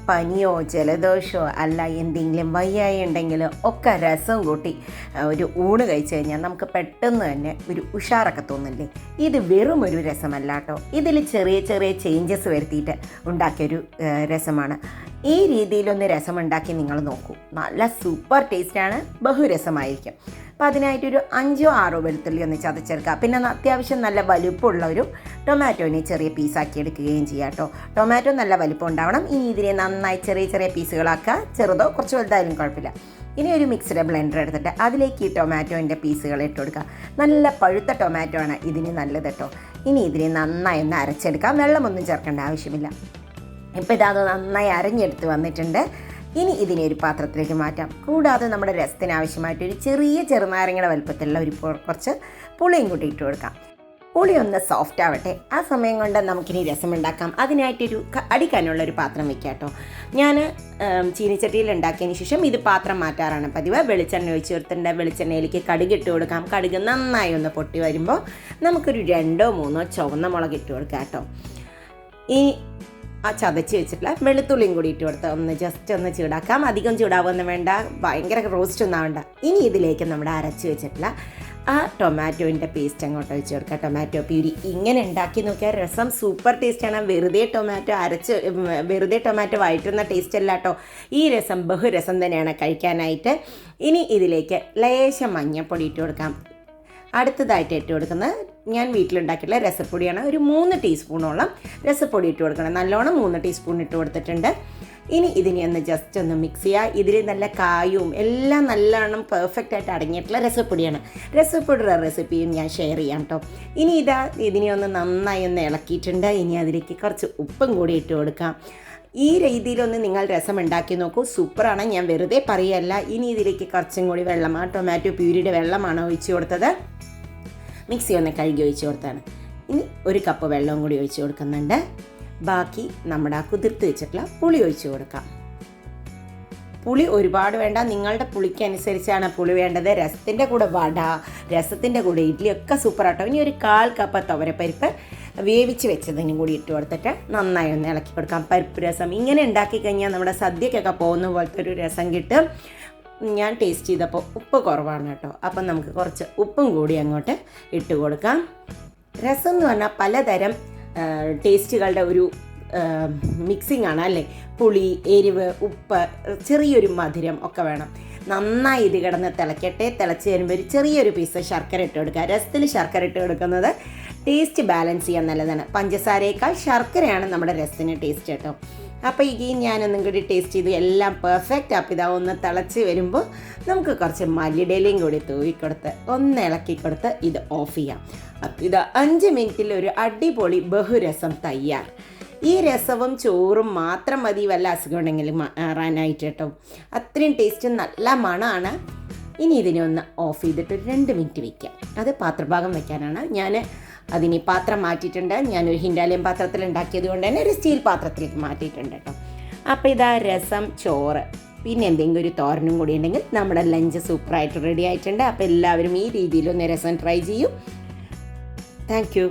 പനിയോ ജലദോഷമോ അല്ല എന്തെങ്കിലും വയ്യായി ഉണ്ടെങ്കിൽ ഒക്കെ രസം കൂട്ടി ഒരു ഊണ് കഴിച്ച് കഴിഞ്ഞാൽ നമുക്ക് പെട്ടെന്ന് തന്നെ ഒരു ഉഷാറൊക്കെ തോന്നില്ലേ. ഇത് വെറും ഒരു രസമല്ല കേട്ടോ, ഇതിൽ ചെറിയ ചെറിയ ചേഞ്ചസ് വരുത്തിയിട്ട് ഉണ്ടാക്കിയൊരു രസമാണ്. ഈ രീതിയിലൊന്ന് രസമുണ്ടാക്കി നിങ്ങൾ നോക്കൂ, നല്ല സൂപ്പർ ടേസ്റ്റാണ്, ബഹുരസമായിരിക്കും. അപ്പോൾ അതിനായിട്ടൊരു 5-6 വെളുത്തുള്ളി ഒന്ന് ചതച്ചെടുക്കുക. പിന്നെ അത്യാവശ്യം നല്ല വലുപ്പമുള്ള ഒരു ടൊമാറ്റോനെ ചെറിയ പീസാക്കി എടുക്കുകയും ചെയ്യാം കേട്ടോ. ടൊമാറ്റോ നല്ല വലുപ്പം ഉണ്ടാവണം. ഇനി ഇതിനെ നന്നായി ചെറിയ ചെറിയ പീസുകളാക്കുക, ചെറുതോ കുറച്ച് വലുതായാലും കുഴപ്പമില്ല. ഇനി ഒരു മിക്സ്ഡ് ബ്ലെൻഡർ എടുത്തിട്ട് അതിലേക്ക് ഈ ടൊമാറ്റോൻ്റെ പീസുകൾ ഇട്ട് കൊടുക്കുക. നല്ല പഴുത്ത ടൊമാറ്റോ ആണ് ഇതിന് നല്ലത് കേട്ടോ. ഇനി ഇതിനെ നന്നായി ഒന്ന് അരച്ചെടുക്കാം, വെള്ളമൊന്നും ചേർക്കേണ്ട ആവശ്യമില്ല. ഇപ്പോൾ ഇതത് നന്നായി അരഞ്ഞെടുത്ത് വന്നിട്ടുണ്ട്. ഇനി ഇതിനെ ഒരു പാത്രത്തിലേക്ക് മാറ്റാം. കൂടാതെ നമ്മുടെ രസത്തിന് ആവശ്യമായിട്ടൊരു ചെറിയ ചെറുനാരങ്ങയുടെ വലുപ്പത്തിലുള്ള ഒരു കുറച്ച് പുളിയും കൂടി ഇട്ട് കൊടുക്കാം. പുളി ഒന്ന് സോഫ്റ്റ് ആവട്ടെ. ആ സമയം കൊണ്ട് നമുക്കിനി രസമുണ്ടാക്കാം. അതിനായിട്ടൊരു അടിക്കാനുള്ളൊരു പാത്രം വെക്കാം കേട്ടോ. ഞാൻ ചീനിച്ചട്ടിയിൽ ഉണ്ടാക്കിയതിന് ശേഷം ഇത് പാത്രം മാറ്റാറാണ് പതിവ്. വെളിച്ചെണ്ണ ഒഴിച്ച് കൊടുത്തിട്ടുണ്ട്. വെളിച്ചെണ്ണയിലേക്ക് കടുക് ഇട്ട് കൊടുക്കാം. കടുക് നന്നായി ഒന്ന് പൊട്ടി വരുമ്പോൾ നമുക്കൊരു 2-3 ചുവന്ന മുളക് ഇട്ട് കൊടുക്കാം കേട്ടോ. ഈ ആ ചതച്ച് വെച്ചിട്ടുള്ള വെളുത്തുള്ളിയും കൂടി ഇട്ട് കൊടുത്ത് ജസ്റ്റ് ഒന്ന് ചൂടാക്കാം. അധികം ചൂടാവുമെന്ന് വേണ്ട, ഭയങ്കര റോസ്റ്റ് ഒന്നും ആവണ്ട. ഇനി ഇതിലേക്ക് നമ്മുടെ അരച്ച് വെച്ചിട്ടുള്ള ആ ടൊമാറ്റോൻ്റെ പേസ്റ്റ് അങ്ങോട്ട് ഒഴിച്ച് കൊടുക്കുക. ടൊമാറ്റോ പ്യൂരി ഇങ്ങനെ ഉണ്ടാക്കി നോക്കിയാൽ രസം സൂപ്പർ ടേസ്റ്റാണ്. വെറുതെ ടൊമാറ്റോ വഴറ്റുന്ന ടേസ്റ്റ് അല്ല കേട്ടോ. ഈ രസം ബഹുരസം തന്നെയാണ് കഴിക്കാനായിട്ട്. ഇനി ഇതിലേക്ക് ലേശം മഞ്ഞൾപ്പൊടി ഇട്ട് കൊടുക്കാം. അടുത്തതായിട്ട് ഇട്ട് കൊടുക്കുന്നത് ഞാൻ വീട്ടിലുണ്ടാക്കിയിട്ടുള്ള രസപ്പൊടിയാണ്. ഒരു 3 ടീസ്പൂണോളം രസപ്പൊടി ഇട്ട് കൊടുക്കണം. നല്ലോണം 3 ടീസ്പൂൺ ഇട്ട് കൊടുത്തിട്ടുണ്ട്. ഇനി ഇതിനെ ഒന്ന് ജസ്റ്റ് ഒന്ന് മിക്സ് ചെയ്യുക. ഇതിൽ നല്ല കായും എല്ലാം നല്ലോണം പെർഫെക്റ്റ് ആയിട്ട് അടങ്ങിയിട്ടുള്ള രസപ്പൊടിയാണ്. രസപ്പൊടിയുടെ റെസിപ്പിയും ഞാൻ ഷെയർ ചെയ്യാം കേട്ടോ. ഇനി ഇതിനെ ഒന്ന് നന്നായി ഒന്ന് ഇളക്കിയിട്ടുണ്ട്. ഇനി അതിലേക്ക് കുറച്ച് ഉപ്പും കൂടി ഇട്ട് കൊടുക്കാം. ഈ രീതിയിലൊന്ന് നിങ്ങൾ രസം ഉണ്ടാക്കി നോക്കൂ, സൂപ്പറാണ്. ഞാൻ വെറുതെ പറയല്ല. ഇനി ഇതിലേക്ക് കുറച്ചും കൂടി വെള്ളമാണ്, ടൊമാറ്റോ പ്യൂരിയുടെ വെള്ളമാണ് ഒഴിച്ച് കൊടുത്തത്. മിക്സി ഒന്ന് കഴുകി ഒഴിച്ച് കൊടുത്താണ്. ഇനി 1 കപ്പ് വെള്ളവും കൂടി ഒഴിച്ച് കൊടുക്കുന്നുണ്ട്. ബാക്കി നമ്മുടെ കുതിർത്ത് വെച്ചിട്ടുള്ള പുളി ഒഴിച്ച് കൊടുക്കാം. പുളി ഒരുപാട് വേണ്ട, നിങ്ങളുടെ പുളിക്കനുസരിച്ചാണ് പുളി വേണ്ടത്. രസത്തിൻ്റെ കൂടെ വട, രസത്തിൻ്റെ കൂടെ ഇഡ്ഡലി ഒക്കെ സൂപ്പറാട്ടോ. ഇനി ഒരു 1/4 കപ്പ് തുവരപ്പരിപ്പ് വേവിച്ച് വെച്ചതിനും കൂടി ഇട്ട് കൊടുത്തിട്ട് നന്നായി ഒന്ന് ഇളക്കി കൊടുക്കാം. പരിപ്പ് രസം ഇങ്ങനെ ഉണ്ടാക്കി കഴിഞ്ഞാൽ നമ്മുടെ സദ്യക്കൊക്കെ പോകുന്ന പോലത്തെ ഒരു രസം കിട്ടും. ഞാൻ ടേസ്റ്റ് ചെയ്തപ്പോൾ ഉപ്പ് കുറവാണ് കേട്ടോ. അപ്പം നമുക്ക് കുറച്ച് ഉപ്പും കൂടി അങ്ങോട്ട് ഇട്ട് കൊടുക്കാം. രസം എന്ന് പറഞ്ഞാൽ പലതരം ടേസ്റ്റുകളുടെ ഒരു മിക്സിംഗ് ആണ് അല്ലേ. പുളി, എരിവ്, ഉപ്പ്, ചെറിയൊരു മധുരം ഒക്കെ വേണം. നന്നായി ഇത് കിടന്ന് തിളയ്ക്കട്ടെ. തിളച്ച് വരുമ്പോൾ ഒരു ചെറിയൊരു പീസ് ശർക്കര ഇട്ട് കൊടുക്കുക. രസത്തിൽ ശർക്കര ഇട്ട് കൊടുക്കുന്നത് ടേസ്റ്റ് ബാലൻസ് ചെയ്യാൻ നല്ലതാണ്. പഞ്ചസാരയേക്കാൾ ശർക്കരയാണ് നമ്മുടെ രസത്തിന് ടേസ്റ്റ് കേട്ടോ. അപ്പോൾ ഈ ഞാനൊന്നും കൂടി ടേസ്റ്റ് ചെയ്ത് എല്ലാം പെർഫെക്റ്റ്. അപ്പോൾ ഇതാ ഒന്ന് തിളച്ച് വരുമ്പോൾ നമുക്ക് കുറച്ച് മല്ലിയിലയും കൂടി തൂവിക്കൊടുത്ത് ഒന്ന് ഇളക്കിക്കൊടുത്ത് ഇത് ഓഫ് ചെയ്യാം. അപ്പോൾ ഇത് 5 മിനിറ്റിൽ ഒരു അടിപൊളി ബഹുരസം തയ്യാർ. ഈ രസവും ചോറും മാത്രം മതി വല്ല അസുഖം ഉണ്ടെങ്കിലും മാറാനായിട്ട് കേട്ടോ. അത്രയും ടേസ്റ്റ് നല്ല മണമാണ്. ഇനി ഇതിനെ ഒന്ന് ഓഫ് ചെയ്തിട്ട് 2 മിനിറ്റ് വയ്ക്കാം. അത് പാത്രഭാഗം വയ്ക്കാനാണ്. ഞാൻ അതിന് പാത്രം മാറ്റിയിട്ടുണ്ട്. ഞാനൊരു ഹിൻഡാലിയം പാത്രത്തിൽ ഉണ്ടാക്കിയത് കൊണ്ട് തന്നെ ഒരു സ്റ്റീൽ പാത്രത്തിലേക്ക് മാറ്റിയിട്ടുണ്ട് കേട്ടോ. അപ്പോൾ ഇതാ രസം, ചോറ്, പിന്നെ എന്തെങ്കിലും ഒരു തോരനും കൂടി ഉണ്ടെങ്കിൽ നമ്മുടെ ലഞ്ച് സൂപ്പറായിട്ട് റെഡി ആയിട്ടുണ്ട്. അപ്പോൾ എല്ലാവരും ഈ രീതിയിലൊന്ന് രസം ട്രൈ ചെയ്യൂ. Thank you.